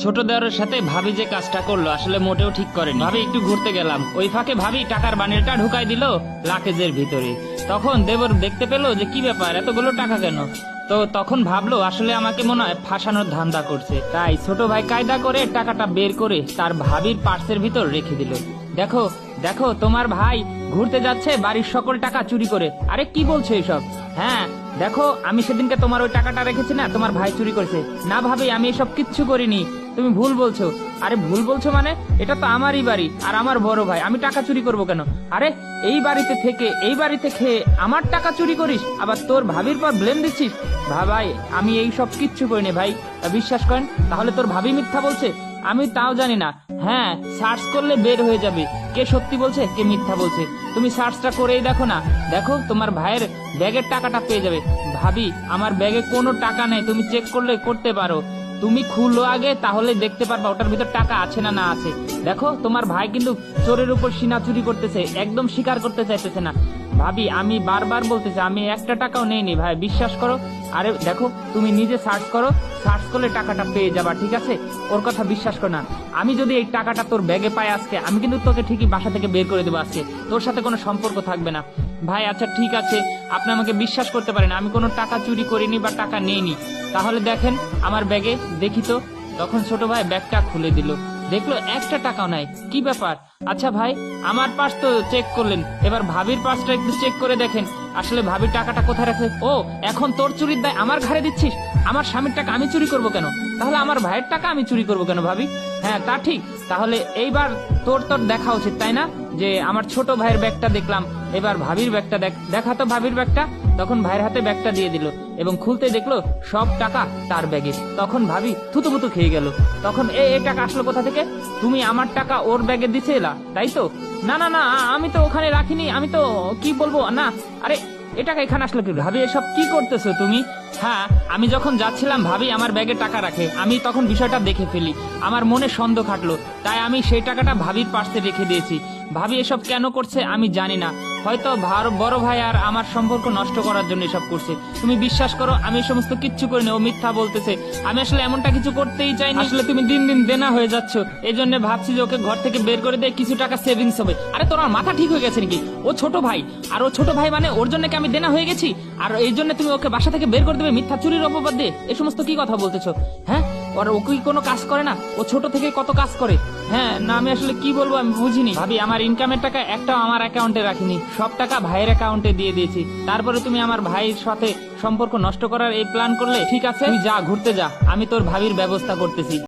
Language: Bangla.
ছোট দেওরের সাথে ভাবি যে কাজটা করলো আসলে মোটেও ঠিক করেনি। ভাবি একটু ঘুরতে গেলাম, ওই ফাঁকে ভাবি টাকার বান্ডেলটা ঢুকাই দিল লাকেজের ভিতরে। তখন দেবর দেখতে পেলো যে কি ব্যাপার, এতগুলো টাকা কেন। তো তখন ভাবলো আসলে আমাকে মনে হয় ফাঁসানোর ধান্দা করছে। তাই ছোট ভাই কায়দা করে টাকাটা বের করে তার ভাবির পার্সের ভিতর রেখে দিল। দেখো দেখো, তোমার ভাই ঘুরতে যাচ্ছে বাড়ির সকল টাকা চুরি করে। আরে কি বলছো এসব? হ্যাঁ দেখো, আমি সেদিনকে তোমার ওই টাকাটা রেখেছি না, তোমার ভাই চুরি করেছে। না ভাবি, আমি এসব কিচ্ছু করিনি, তুমি ভুল বলছো। আরে ভুল বলছো মানে? এটা তো আমারই বাড়ি আর আমার বড় ভাই, আমি টাকা চুরি করব কেন? আরে এই বাড়িতে থেকে এই বাড়িতে খেয়ে আমার টাকা চুরি করিস, আবার তোর ভাবির পর ব্লেম দিচ্ছিস? ভাই আমি এই সব কিচ্ছু করিনি ভাই, বিশ্বাস করেন। তাহলে তোর ভাবি মিথ্যা বলছে? আমি তাও জানি না। হ্যাঁ, সার্চ করলে বের হয়ে যাবে কে সত্যি বলছে কে মিথ্যা বলছে। তুমি সার্চটা করেই দেখো না, দেখো তোমার ভাইয়ের ব্যাগের টাকাটা পেয়ে যাবে। ভাবি আমার ব্যাগে কোনো টাকা নেই, তুমি চেক করলে করতে পারো। তুমি খুলো আগে, তাহলে দেখতে পারবা ওটার ভিতর টাকা আছে না না আছে। দেখো তোমার ভাই কিন্তু চোরের উপর সিনা চুরি করতেছে, একদম স্বীকার করতে চাইতেছে না। ভাবি আমি বারবার বলতেছি আমি একটা টাকাও নেইনি ভাই, বিশ্বাস করো। আরে দেখো তুমি নিজে সার্চ করো, সার্চ করলে টাকাটা পেয়ে যাবা, ঠিক আছে? ওর কথা বিশ্বাস করো না। আমি যদি এই টাকাটা তোর ব্যাগে পাই আজকে, আমি কিন্তু তোকে ঠিকই বাসা থেকে বের করে দেবো আজকে, তোর সাথে কোনো সম্পর্ক থাকবে না। ভাই আচ্ছা ঠিক আছে, আপনি আমাকে বিশ্বাস করতে পারেন, আমি কোনো টাকা চুরি করিনি বা টাকা নেইনি। তাহলে দেখেন আমার ব্যাগে, দেখি তো। তখন ছোট ভাই ব্যাগটা খুলে দিল, দেখলো একটা টাকাও নাই। কি ব্যাপার? আচ্ছা ভাই, আমার পার্স তো চেক করলেন, এবার ভাবির পার্সটা একটু চেক করে দেখেন আসলে ভাবির টাকাটা কোথায় রাখলে। ও, এখন তোর চুরির দায় আমার ঘাড়ে দিচ্ছিস? আমার স্বামীর টাকা আমি চুরি করব কেন? তাহলে আমার ভাইয়ের টাকা আমি চুরি করব কেন ভাবি? হ্যাঁ তা ঠিক, তাহলে এইবার তোর তোর দেখা উচিত তাই না, যে আমার ছোট ভাইয়ের ব্যাগটা দেখলাম, এবার ভাবির ব্যাগটা দেখা তো ভাবির ব্যাগটা। তখন ভাইয়ের হাতে ব্যাগটা দিয়ে দিল এবং খুলতে দেখলো সব টাকা তার ব্যাগে। তখন ভাবি থুতুপুতু খেয়ে গেল। তখন এই টাকা আসলো কোথা থেকে? তুমি আমার টাকা ওর ব্যাগে দিছে এলা, তাই তো? না না না, আমি তো ওখানে রাখিনি, আমি তো কি বলবো না। আরে এ টাকা এখানে আসলো কি? ভাবি এসব কি করতেছো তুমি? হ্যাঁ, আমি যখন যাচ্ছিলাম ভাবি আমার ব্যাগে টাকা রাখে, আমি তখন বিষয়টা দেখে ফেলি, আমার মনে সন্দেহ খাটলো, তাই আমি সেই টাকাটা ভাবির পার্সে রেখে দিয়েছি। ভাবি এসব কেন করছে আমি জানি না, হয়তো বড় ভাই আর আমার সম্পর্ক নষ্ট করার জন্য এসব করছে। তুমি বিশ্বাস করো আমি সমস্ত কিচ্ছু করিনি, ও মিথ্যা বলতেছে। আমি আসলে এমনটা কিছু করতেই চাইনি, আসলে তুমি দিন দিন দেনা হয়ে যাচ্ছ, এই জন্য ভাবছি যে ওকে ঘর থেকে বের করে দিয়ে কিছু টাকা সেভিংস হবে। আরে তোমার মাথা ঠিক হয়ে গেছে নাকি? ও ছোট ভাই, আর ও ছোট ভাই মানে ওর জন্য কি আমি দেনা হয়ে গেছি? আর এই জন্য তুমি ওকে বাসা থেকে বের করে দেবে মিথ্যা চুরির অপবাদ দিয়ে? এ সমস্ত কি কথা বলতেছো? হ্যাঁ, আর ও কি কোনো কাজ করে না? ও ছোট থেকে কত কাজ করে। হ্যাঁ না, আমি আসলে কি বলবো আমি বুঝিনি। ভাবি আমার ইনকামের টাকা একটাও আমার অ্যাকাউন্টে রাখিনি, সব টাকা ভাইয়ের অ্যাকাউন্টে দিয়ে দিয়েছি। তারপরে তুমি আমার ভাইয়ের সাথে সম্পর্ক নষ্ট করার এই প্ল্যান করলে? ঠিক আছে তুই যা, ঘুরতে যা, আমি তোর ভাবির ব্যবস্থা করতেছি।